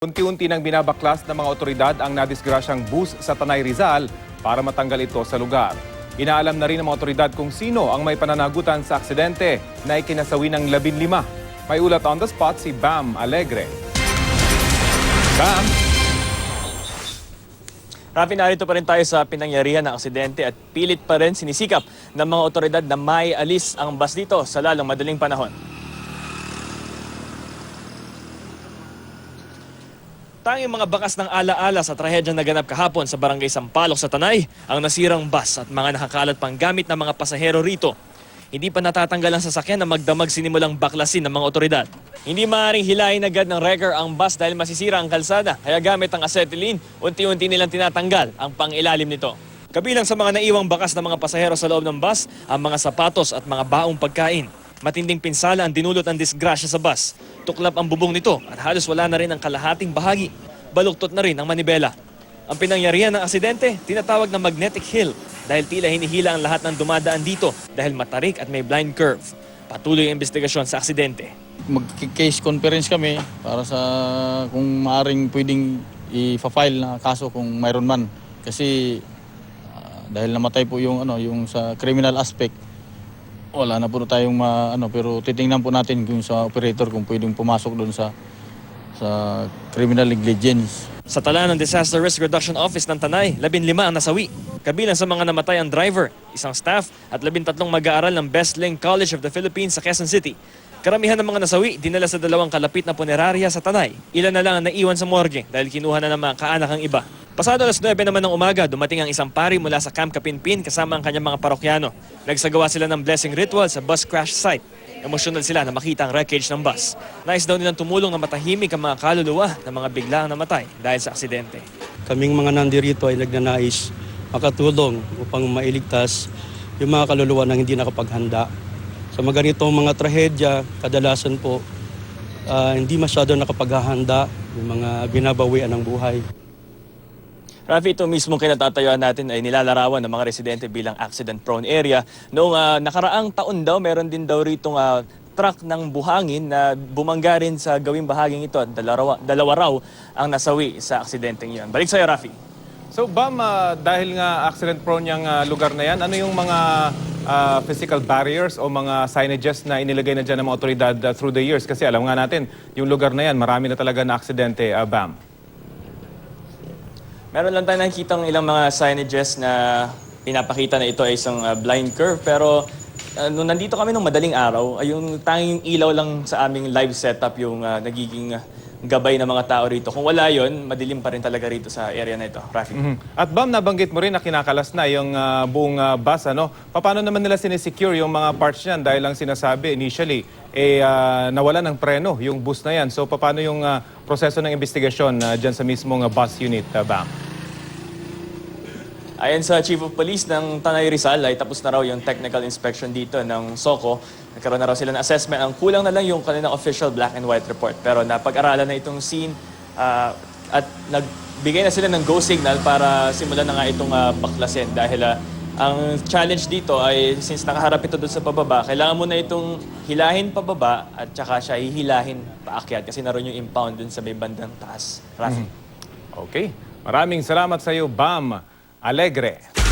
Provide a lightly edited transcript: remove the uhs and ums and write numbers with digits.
Unti-unti nang binabaklas ng mga otoridad ang nadisgrasyang bus sa Tanay Rizal para matanggal ito sa lugar. Inaalam na rin ng mga otoridad kung sino ang may pananagutan sa aksidente na ikinasawi ng 15. May ulat on the spot si Bam Alegre. Bam! Rafi, narito pa rin tayo sa pinangyarihan ng aksidente at pilit pa rin sinisikap ng mga otoridad na may alis ang bus dito sa lalong madaling panahon. Tanging mga bakas ng alaala sa trahedyang naganap kahapon sa Barangay Sampaloc sa Tanay, ang nasirang bus at mga nakakalat pang gamit ng mga pasahero rito. Hindi pa natatanggal ang sasakyan na magdamag sinimulang baklasin ng mga otoridad. Hindi maaaring hilahin agad ng wrecker ang bus dahil masisira ang kalsada, kaya gamit ang acetylene, unti-unti nilang tinatanggal ang pangilalim nito. Kabilang sa mga naiwang bakas ng mga pasahero sa loob ng bus, ang mga sapatos at mga baong pagkain. Matinding pinsala ang dinulot ng disgrasya sa bus. Tuklap ang bubong nito at halos wala na rin ang kalahating bahagi. Baluktot na rin ang manibela. Ang pinangyarihan ng aksidente, tinatawag na magnetic hill dahil tila hinihila ang lahat ng dumadaan dito dahil matarik at may blind curve. Patuloy ang investigasyon sa aksidente. Mag-case conference kami para sa kung maaring pwedeng i-file na kaso kung mayroon man. Kasi dahil namatay po yung sa criminal aspect, wala na po tayong pero titingnan po natin kung sa operator kung pwedeng pumasok doon sa criminal negligence. Sa tala ng Disaster Risk Reduction Office ng Tanay, 15 ang nasawi. Kabilang sa mga namatay ang driver, isang staff at 13 mag-aaral ng Best Link College of the Philippines sa Quezon City. Karamihan ng mga nasawi dinala sa 2 kalapit na punerarya sa Tanay. Ilan na lang ang naiwan sa morgue dahil kinuha na ng mga kaanak ang iba. Pasado alas 9 naman ng umaga, dumating ang isang pari mula sa Camp Kapinpin kasama ang kanyang mga parokyano. Nagsagawa sila ng blessing ritual sa bus crash site. Emosyonal sila na makita ang wreckage ng bus. Nais daw nilang tumulong na matahimik ang mga kaluluwa ng mga biglaang namatay dahil sa aksidente. Kaming mga nandirito ay nagnanais makatulong upang mailigtas yung mga kaluluwa na hindi nakapaghanda. Sa mga ganitong mga trahedya, kadalasan po hindi masyado nakapaghahanda yung mga binabawian ng buhay. Rafi, ito mismo kinatatayuan natin ay nilalarawan ng mga residente bilang accident-prone area. Noong nakaraang taon daw, meron din daw ritong truck ng buhangin na bumangga rin sa gawing bahaging ito at dalawa raw ang nasawi sa aksidenteng yun. Balik sa'yo, Rafi. So Bam, dahil nga accident-prone yung lugar na yan, ano yung mga physical barriers o mga signages na inilagay na dyan ng mga otoridad through the years? Kasi alam nga natin, yung lugar na yan, marami na talaga na aksidente, Bam. Meron lang tayo nakikita ng ilang mga signages na pinapakita na ito ay isang blind curve. Pero nung nandito kami nung madaling araw, ay yung tanging ilaw lang sa aming live setup yung nagiging gabay ng mga tao rito. Kung wala yon, madilim pa rin talaga rito sa area na ito. Rafi. At Bam, nabanggit mo rin na kinakalas na yung buong bus. Paano naman nila sinesecure yung mga parts niyan? Dahil lang sinasabi initially, nawala ng preno yung bus na yan. So paano yung proseso ng investigasyon dyan sa mismong bus unit, Bam? Ayon sa Chief of Police ng Tanay Rizal, ay tapos na raw yung technical inspection dito ng SOCO. Nagkaroon na raw sila ng assessment. Ang kulang na lang yung kanilang official black and white report. Pero napag-aralan na itong scene at nagbigay na sila ng go signal para simulan na nga itong baklasin. Dahil ang challenge dito ay since nakaharap ito doon sa pababa, kailangan mo na itong hilahin pababa at saka siya hihilahin paakyat kasi naroon yung impound dun sa may bandang taas. Rafi. Okay. Maraming salamat sa iyo, Bam Alegre.